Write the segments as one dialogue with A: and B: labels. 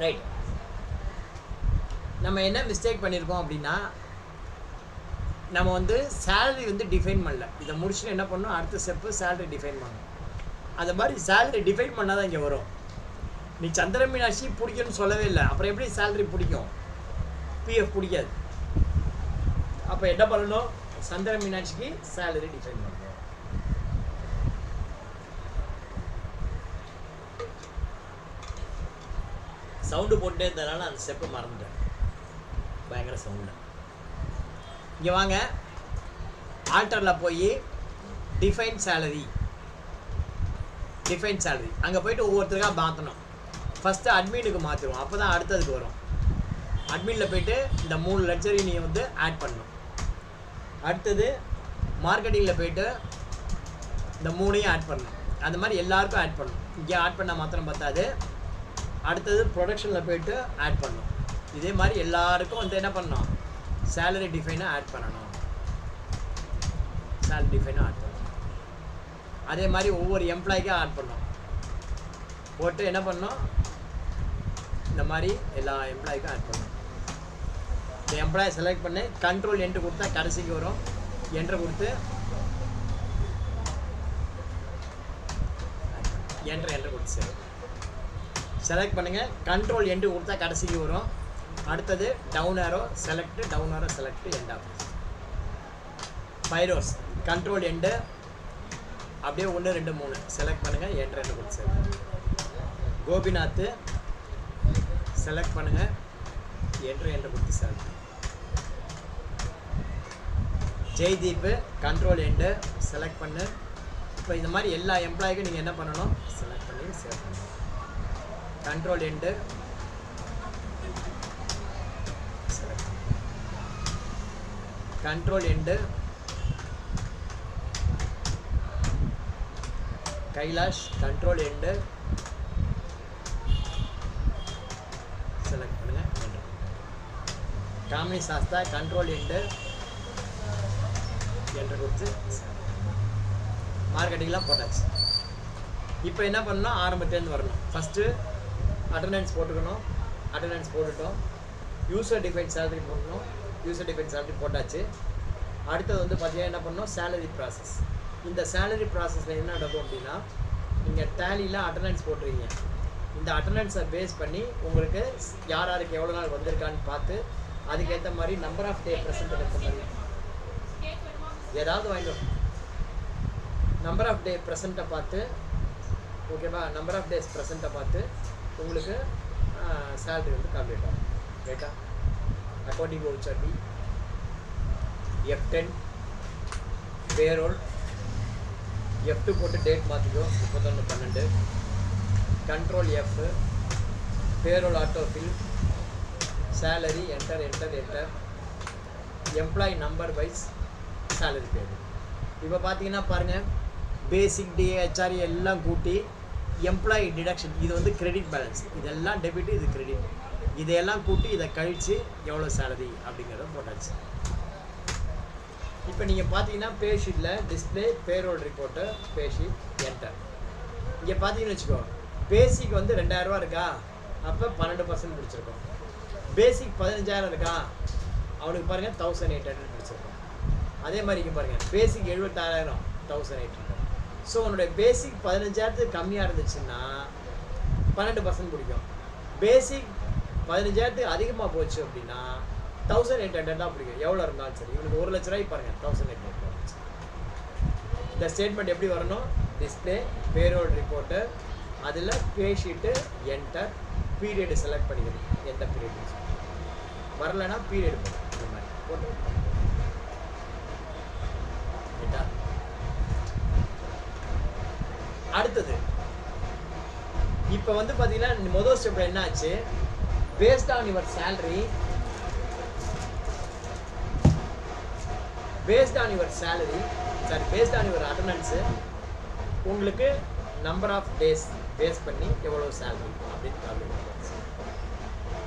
A: Right. நம்ம என்ன mistake பண்ணியிருக்கோம் அப்படின்னா, நம்ம வந்து சேலரி வந்து டிஃபைன் பண்ணல. இதை முடிச்சுட்டு என்ன பண்ணணும், அடுத்த ஸ்டெப்பு சேலரி டிஃபைன் பண்ணணும். அந்த மாதிரி சேலரி டிஃபைன் பண்ணால் தான் இங்கே வரும். நீ சந்திர மீனாட்சி பிடிக்கும்னு சொல்லவே இல்லை, அப்புறம் எப்படி சேலரி பிடிக்கும்? பிஎஃப் பிடிக்காது. அப்போ என்ன பண்ணணும், சந்திர மீனாட்சிக்கு சேலரி டிஃபைன் பண்ணணும். சவுண்டு போட்டே இருந்ததுனால அந்த ஸ்டெப்பு மறந்துட்டேன். பயங்கர சவுண்டு. இங்கே வாங்க, ஆல்டரில் போய் டிஃபைன் சேலரி அங்கே போய்ட்டு ஒவ்வொருத்தருக்காக மாற்றணும். ஃபஸ்ட்டு அட்மினுக்கு மாற்றிடுவோம், அப்போ தான் அடுத்ததுக்கு வரும். அட்மினில் போய்ட்டு இந்த 3 லட்சரி நீ வந்து ஆட் பண்ணணும். அடுத்தது மார்க்கெட்டிங்கில் போய்ட்டு இந்த 3ஐயும் ஆட் பண்ணணும். அந்த மாதிரி எல்லாருக்கும் ஆட் பண்ணணும். இங்கே ஆட் பண்ணால் மாத்திரம் பத்தாது, அடுத்தது ப்ரொடக்ஷனில் போய்ட்டு ஆட் பண்ணணும். இதே மாதிரி எல்லாருக்கும் வந்து என்ன பண்ணணும், சேலரி டிஃபைனை ஆட் பண்ணணும். அதே மாதிரி ஒவ்வொரு எம்ப்ளாய்க்கும் ஆட் பண்ணணும். போட்டு என்ன பண்ணணும், இந்த மாதிரி எல்லா எம்ப்ளாய்க்கும் ஆட் பண்ணணும். இந்த எம்ப்ளாயை செலக்ட் பண்ணி கண்ட்ரோல் என்ட்ரு கொடுத்தா கடைசிக்கு வரும். என்ட்ரு கொடுத்து என்ட்ரு கொடுத்து செலக்ட் பண்ணுங்கள். கண்ட்ரோல் என்ட்ரு கொடுத்தா கடைசிக்கு வரும். அடுத்தது down arrow select, end off. Feroz control and அப்படியே 1 2 3 செலக்ட் பண்ணுங்கள். என்ட்ரு கொடுத்து கோபிநாத் செலக்ட் பண்ணுங்கள். என்ட்ரு கொடுத்து select. Jaideep control and select பண்ணு. இப்போ இந்த மாதிரி எல்லா எம்ப்ளாய்க்கும் நீங்கள் என்ன பண்ணணும், செலக்ட் பண்ணி சேவ் பண்ணணும். Control and select, control and Kailash control and select பண்ணுங்க. Kamini Sastha control and enter கொடுத்து மார்க்கெட்டிங்லாம் போட்டாச்சு. இப்போ என்ன பண்ணணும், ஆரம்பத்துலேருந்து வரணும். ஃபஸ்ட்டு அட்டண்டன்ஸ் போட்டுக்கணும். அட்டண்டன்ஸ் போட்டுட்டோம். யூசர் டிஃபைன் சேலரி போடணும். யூசர் டிஃபைன் சேலரி போட்டாச்சு. அடுத்தது வந்து பார்த்தீங்கன்னா என்ன பண்ணணும், சேலரி ப்ராசஸ். இந்த சேலரி ப்ராசஸில் என்ன நடக்கும் அப்படின்னா, நீங்கள் டேலியில் அட்டண்டன்ஸ் போட்டுருவீங்க. இந்த அட்டண்டன்ஸை பேஸ் பண்ணி உங்களுக்கு யார் யாருக்கு எவ்வளோ நாள் வந்திருக்கான்னு பார்த்து அதுக்கேற்ற மாதிரி நம்பர் ஆஃப் டே ப்ரெசென்ட் ஏற்ற மாதிரி ஏதாவது வாங்கிடும். நம்பர் ஆஃப் டே ப்ரெசென்ட்டை பார்த்து, ஓகேவா, நம்பர் ஆஃப் டேஸ் ப்ரெசென்ட்டை பார்த்து உங்களுக்கு சேலரி வந்து கால்குலேட் ஆகும். ரைட்டா? Accounting voucher B, F10 payroll, F2 போட்டு டேட் மாற்றிக்கோ 31/12. Control F payroll autofill, salary enter, employee number wise salary பேர். இப்போ பார்த்தீங்கன்னா பாருங்கள், பேசிக் டிஹெச்ஆர் எல்லாம் கூட்டி எம்ப்ளாயி டிடக்ஷன், இது வந்து கிரெடிட் பேலன்ஸ், இதெல்லாம் டெபிட், இது கிரெடிட், இதையெல்லாம் கூட்டி இதை கழித்து எவ்வளோ சேலரி அப்படிங்கிறத போட்டாச்சு. இப்போ நீங்கள் பார்த்தீங்கன்னா பே ஷீட்டில் டிஸ்பிளே பேரோல் ரிப்போர்ட்டு, பே ஷீட் என்டர். இங்கே பார்த்தீங்கன்னு வச்சுக்கோ, பேசிக் வந்து 2000 இருக்கா, அப்போ 12% பிடிச்சிருக்கோம். பேசிக் 15,000 இருக்கா, அவனுக்கு பாருங்கள் 1800 பிடிச்சிருக்கோம். அதே மாதிரி இங்கே பாருங்கள், பேசிக் 76,000 1800. ஸோ உன்னுடைய பேசிக் 15,000 கம்மியாக இருந்துச்சுன்னா 12% பிடிக்கும். பேசிக் 15,000 அதிகமாக போச்சு அப்படின்னா 1800 தான் பிடிக்கும். எவ்வளோ இருந்தாலும் சரி. இவனுக்கு 1 லட்ச ரூபாய் பாருங்கள், 1800. இந்த ஸ்டேட்மெண்ட் எப்படி வரணும், டிஸ்பிளே பேரோல் ரிப்போர்ட்டு, அதில் பே ஷீட்டு என்டர், பீரியடு செலக்ட் பண்ணிக்கணும், எந்த பீரியட் வரலைன்னா பீரியட் போடும். இந்த மாதிரி போட்டு அடுத்தது இப்போ வந்து பார்த்தீங்கன்னா முதல் ஸ்டெப்ல என்ன ஆச்சு, based on your salary, based on your attendance உங்களுக்கு நம்பர் ஆஃப் டேஸ் பேஸ் பண்ணி எவ்வளோ சேலரி அப்படின்னு கால்குலேட் பண்ணிச்சு.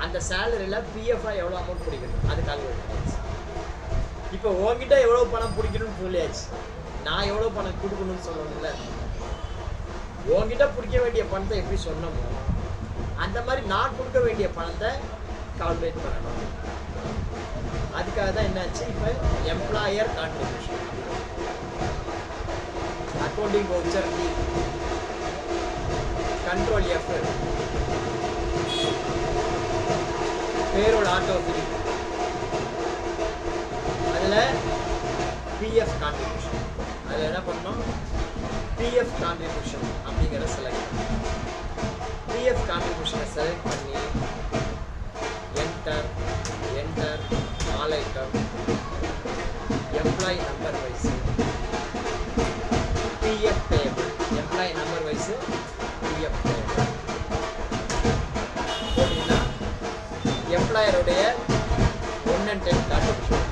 A: அந்த சேலரியில் பிஎஃப்ஐ எவ்வளோ அமௌண்ட் பிடிக்கணும் அது கால்குலேட் பண்ணிச்சு. இப்போ உங்ககிட்ட எவ்வளோ பணம் பிடிக்கணும்னு சொல்லியாச்சு, நான் எவ்வளோ பணம் கொடுக்கணும்னு சொல்லணும்ல. உங்ககிட்ட பிடிக்க வேண்டிய பணத்தை எப்படி சொன்னமோ அந்த மாதிரி நான் கொடுக்க வேண்டிய பணத்தை கால்குலேட் பண்ணணும். அதுக்காக தான் என்னாச்சு, இப்போ employer contribution, accounting voucher T, control F, payroll auto fill, அதில் பிஎஃப் கான்ட்ரிபியூஷன். அதில் என்ன பண்ணணும், பிஎஃப் கான்ட்ரிபியூஷன் அப்படிங்கிறத செலக்ட் பண்ணணும். பிஎஃப் கான்ட்ரிபியூஷனை செலக்ட் பண்ணி enter enter all item, employee number wise, PF payable, employee number wise PF payable போட்டிங்கன்னா எம்ப்ளாயருடைய 1 and 10 contribution.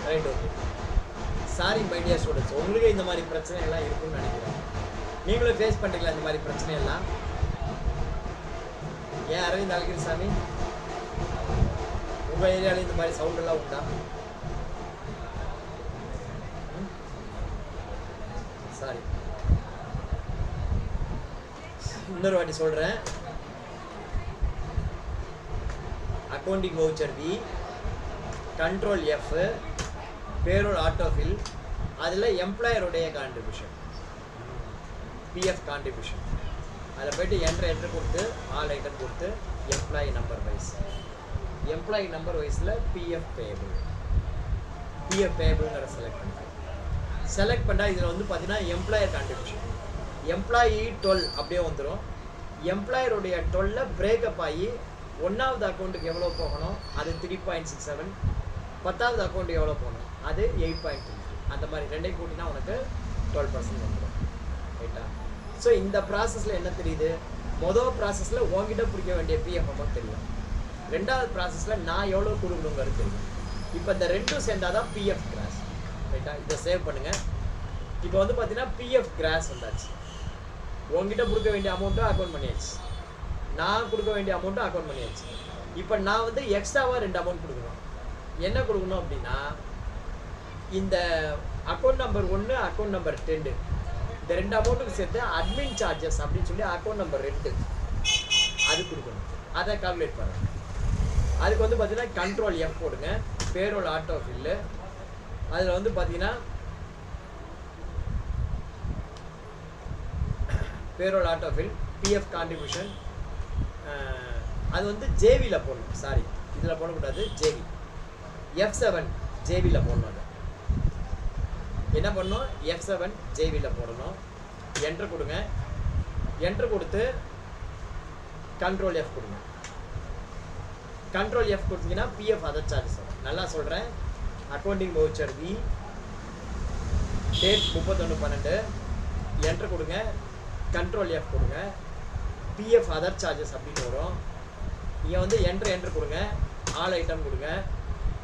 A: Right, okay. Sorry my dear students, உங்களுக்கு இந்த மாதிரி பிரச்சனை எல்லாம் இருக்குன்னு நினைக்கிறேன். நீங்களும் ஃபேஸ் பண்ணுறீங்களா இந்த மாதிரி பிரச்சனை எல்லாம்? ஏன் அரவிந்த் அழகிரிசாமி, உங்கள் ஏரியாவில் இந்த மாதிரி சவுண்டெல்லாம் உண்டா? சாரி, இன்னொரு வாட்டி சொல்கிறேன். Accounting voucher V, control F, payroll autofill, அதில் எம்ப்ளாயருடைய கான்ட்ரிபியூஷன் பிஎஃப் கான்ட்ரிபியூஷன், அதில் போய்ட்டு என்ட்ரு கொடுத்து ஆல் ஐட்டம் கொடுத்து employee number wise, employee number வைஸில் பிஎஃப் பேபிள்ங்கிற செலக்ட் பண்ணால் இதில் வந்து பார்த்தீங்கன்னா எம்ப்ளாயர் கான்ட்ரிபியூஷன், எம்ப்ளாயி 12 அப்படியே வந்துடும். எம்ப்ளாயருடைய 12 பிரேக்கப் ஆகி 1வது அக்கௌண்ட்டுக்கு எவ்வளோ போகணும் அது 3.67, 10வது அக்கௌண்ட் எவ்வளோ போகணும் அது 8.23, அந்த மாதிரி ரெண்டையும் கூட்டினா உனக்கு 12% வந்துடும். ரைட்டா? ஸோ இந்த ப்ராசஸில் என்ன தெரியுது, மொதல் ப்ராசஸில் உங்ககிட்ட பிடிக்க வேண்டிய பிஎஃப் அமௌண்ட் தெரியும், 2வது ப்ராசஸில் நான் எவ்வளோ கொடுக்கணுங்கிறது தெரியும். இப்போ இந்த ரெண்டும் சேர்ந்தால் தான் பிஎஃப் கிராஸ். ரைட்டா? இதை சேவ் பண்ணுங்கள். இப்போ வந்து பார்த்தீங்கன்னா பிஎஃப் கிராஸ் வந்தாச்சு. உங்ககிட்ட கொடுக்க வேண்டிய அமௌண்ட்டும் அக்கௌண்ட் பண்ணியாச்சு, நான் கொடுக்க வேண்டிய அமௌண்ட்டும் அக்கௌண்ட் பண்ணியாச்சு. இப்போ நான் வந்து எக்ஸ்ட்ராவாக 2 அமௌண்ட் கொடுக்கணும். என்ன கொடுக்கணும் அப்படின்னா, இந்த அக்கௌண்ட் நம்பர் 1, அக்கௌண்ட் நம்பர் 2, இந்த 2 அமௌண்ட்டுக்கு சேர்த்து அட்மின் சார்ஜஸ் அப்படின்னு சொல்லி அக்கௌண்ட் நம்பர் 2 அது கொடுக்கணும். அதை கால்குலேட் பண்ணுறேன். அதுக்கு வந்து பார்த்தீங்கன்னா கண்ட்ரோல் எஃப் போடுங்க, பேரோல் ஆட்டோ ஃபில்லு, அதில் வந்து பார்த்தீங்கன்னா payroll auto fill PF contribution அது வந்து ஜேவியில் போடணும். சாரி, இதில் போடக்கூடாது, ஜேவி. F7 ஜேவியில் போடணும். அது என்ன பண்ணணும், F7 ஜேவியில் போடணும். என்டர் கொடுங்க. என்டர் கொடுத்து கண்ட்ரோல் F கொடுங்க. கண்ட்ரோல் F கொடுத்தீங்கன்னா பிஎஃப் அதர் சார்ஜஸ் வரும். நல்லா சொல்கிறேன். Accounting voucher V, date 31/12, enter கொடுங்க. கண்ட்ரோல் F கொடுங்க. பிஎஃப் அதர் சார்ஜஸ் அப்படின்னு வரும். இங்கே வந்து என்ட்ரு கொடுங்க. ஆல் ஐட்டம் கொடுங்க.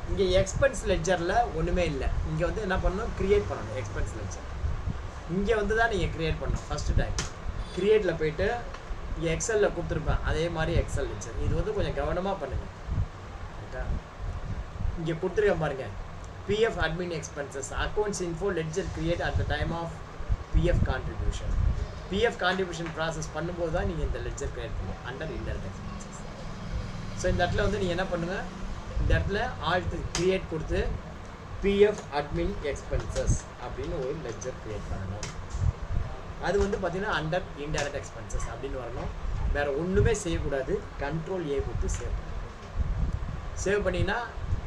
A: இங்கே எக்ஸ்பென்ஸ் லெட்ஜரில் ஒன்றுமே இல்லை. இங்கே வந்து என்ன பண்ணணும், க்ரியேட் பண்ணணும் எக்ஸ்பென்ஸ் லெட்ஜர். இங்கே வந்து தான் நீங்கள் க்ரியேட் பண்ணணும். ஃபஸ்ட்டு டைம் க்ரியேட்டில் போய்ட்டு இங்கே எக்ஸலில் கொடுத்துருப்பேன், அதே மாதிரி எக்ஸல் லெட்ஜர். இது வந்து கொஞ்சம் கவனமாக பண்ணுங்கள். ரைட்டா, இங்கே கொடுத்துருக்கேன் பாருங்கள். PF admin expenses accounts info ledger create at the time of PF contribution. PF contribution process பண்ணும்போது தான் நீங்கள் இந்த லெட்ஜர் க்ரியேட் பண்ணுவோம் அண்டர் இன்டைரக்ட் எக்ஸ்பென்சஸ். ஸோ இந்த இடத்துல வந்து நீங்கள் என்ன பண்ணுங்கள், இந்த இடத்துல ஆல்ட் க்ரியேட் கொடுத்து பிஎஃப் அட்மின் எக்ஸ்பென்சஸ் அப்படின்னு ஒரு லெட்ஜர் க்ரியேட் பண்ணணும். அது வந்து பார்த்தீங்கன்னா அண்டர் இன்டைரக்ட் எக்ஸ்பென்சஸ் அப்படின்னு வரணும். வேறு ஒன்றுமே செய்யக்கூடாது. கண்ட்ரோல் ஏ கொடுத்து சேவ் பண்ணணும். சேவ் பண்ணிங்கன்னா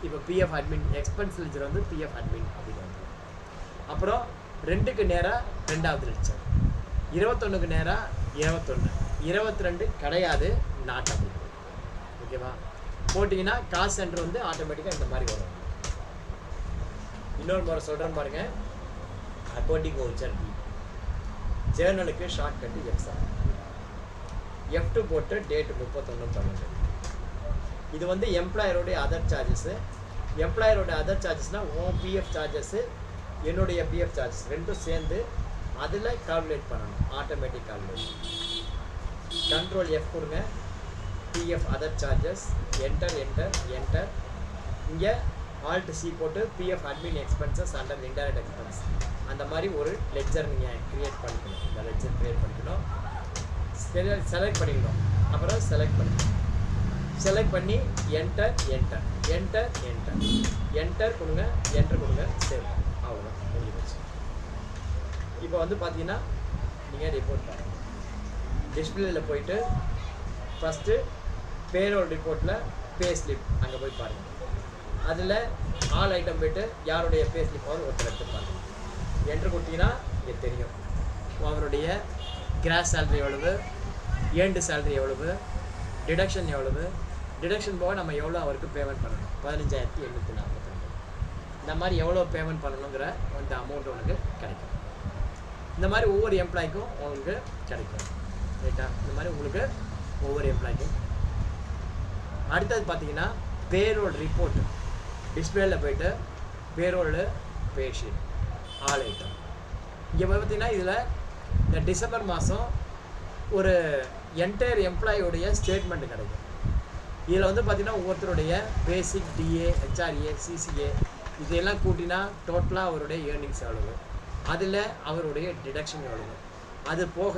A: இப்போ பிஎஃப் அட்மின் எக்ஸ்பென்ஸ் லெட்ஜர் வந்து பிஎஃப் அட்மின் அப்படின்னு வந்துடும். அப்புறம் 2க்கு நேராக 2வது லெட்ஜர், 21க்கு நேராக 21, 22 கிடையாது, நாட் அப்படி. ஓகேவா, போட்டிங்கன்னா காசு சென்டர் வந்து ஆட்டோமேட்டிக்காக இந்த மாதிரி வரும். இன்னொரு முறை சொல்கிறேன் பாருங்கள். அக்கௌண்டிங் வவுச்சர் பி, ஜேர்னலுக்கு ஷார்ட் கட்டு F7, F2 போட்டு டேட் 31/12. இது வந்து எம்ப்ளாயருடைய அதர் சார்ஜஸ்ஸு. எம்ப்ளாயரோட அதர் சார்ஜஸ்னால் ஓன் பிஎஃப் சார்ஜஸ்ஸு, என்னுடைய பிஎஃப் சார்ஜஸ் ரெண்டும் சேர்ந்து அதில் கால்குலேட் பண்ணணும். Automatic calculation. கண்ட்ரோல் F கொடுங்க. PF other charges, enter enter enter. இங்கே ஆல்ட் சி போட்டு PF admin expenses under indirect expense அந்த மாதிரி ஒரு லெட்ஜர் நீங்கள் க்ரியேட் பண்ணிக்கணும். இந்த லெட்ஜர் க்ரியேட் பண்ணிக்கணும். செலக்ட் பண்ணிக்கணும். அப்புறம் செலக்ட் பண்ணிக்கணும். செலக்ட் பண்ணி enter enter enter enter enter கொடுங்க. என்டர் கொடுங்க. சேவ். அவ்வளோதான், முடிஞ்சு போச்சு. இப்போ வந்து பார்த்தீங்கன்னா நீங்கள் ரிப்போர்ட் பாருங்கள். டிஸ்பிளேயில் போயிட்டு ஃபஸ்ட்டு பேரோல் ரிப்போர்ட்டில் பே ஸ்லிப் அங்கே போய் பாருங்கள். அதில் ஆல் ஐட்டம் போய்ட்டு யாருடைய பே ஸ்லிப்பாவது ஒருத்தர் எடுத்து பாருங்கள். என்ட்ரு கொடுத்தீங்கன்னா இங்கே தெரியும் அவருடைய கிராஸ் சேலரி எவ்வளவு, ஏண்டு சேலரி எவ்வளவு, டிடக்ஷன் எவ்வளவு. டிடக்ஷன் போக நம்ம எவ்வளோ அவருக்கு பேமெண்ட் பண்ணணும், 15,842. இந்த மாதிரி எவ்வளோ பேமெண்ட் பண்ணணுங்கிற அந்த அமௌண்ட் உனக்கு கிடைக்கும். இந்த மாதிரி ஒவ்வொரு எம்ப்ளாய்க்கும் உங்களுக்கு கிடைக்கும். ரைட்டா, இந்த மாதிரி உங்களுக்கு ஒவ்வொரு எம்ப்ளாய்க்கும். அடுத்தது பார்த்தீங்கன்னா பேரோல் ரிப்போர்ட். டிஸ்பிளேயில் போய்ட்டு பேரோல் பேஷீட் ஆல் ஐட்டம். இங்கே பார்த்தீங்கன்னா இதில் இந்த டிசம்பர் மாதம் ஒரு என்டையர் எம்ப்ளாயோடைய ஸ்டேட்மெண்ட் கிடைக்கும். இதில் வந்து பார்த்திங்கன்னா ஒவ்வொருத்தருடைய பேசிக், டிஏ, ஹெச்ஆர்ஏ, சிசிஏ இதெல்லாம் கூட்டினா டோட்டலாக அவருடைய ஏர்னிங்ஸ் எவ்வளவு, அதில் அவருடைய டிடக்ஷன் எவ்வளவு, அது போக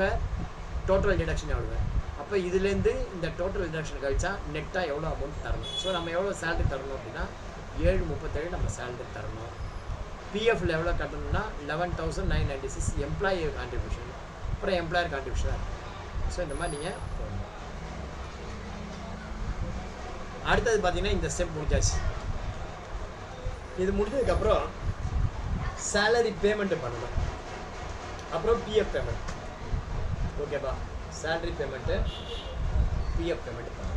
A: டோட்டல் டிடக்ஷன் எவ்வளவு. அப்போ இதுலேருந்து இந்த டோட்டல் டிடக்ஷன் கழிச்சா நெட்டாக எவ்வளோ அமௌண்ட் தரணும். ஸோ நம்ம எவ்வளோ சேலரி தரணும் அப்படின்னா 737 நம்ம சேலரி தரணும். பிஎஃப்ல எவ்வளோ கட்டணும்னா 11,996 எம்ப்ளாயி கான்ட்ரிபியூஷன், அப்புறம் எம்ப்ளாயர் கான்ட்ரிபியூஷனாக இருக்கும். ஸோ இந்த மாதிரி நீங்கள் போடணும். அடுத்தது பார்த்தீங்கன்னா இந்த ஸ்டெப் முடிஞ்சாச்சு. இது முடிஞ்சதுக்கப்புறம் சேலரி பேமெண்ட்டு பண்ணணும். அப்புறம் பிஎஃப் பேமெண்ட். ஓகேப்பா, சேலரி பேமெண்ட்டு, பிஎஃப் பேமெண்ட் பண்ணணும்.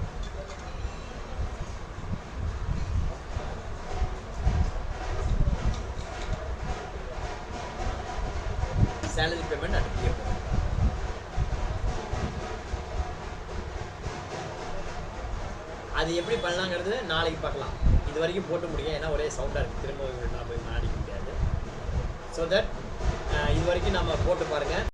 A: Salary payment and PF payment. அது எப்படி பண்ணலாங்கிறது நாளைக்கு பார்க்கலாம். இது வரைக்கும் போட்டு முடியும், ஏன்னா ஒரே சவுண்டாக இருக்குது, திரும்ப நான் போய் மாடிக்க முடியாது. ஸோ தட் இது வரைக்கும் நம்ம போட்டு பாருங்கள்.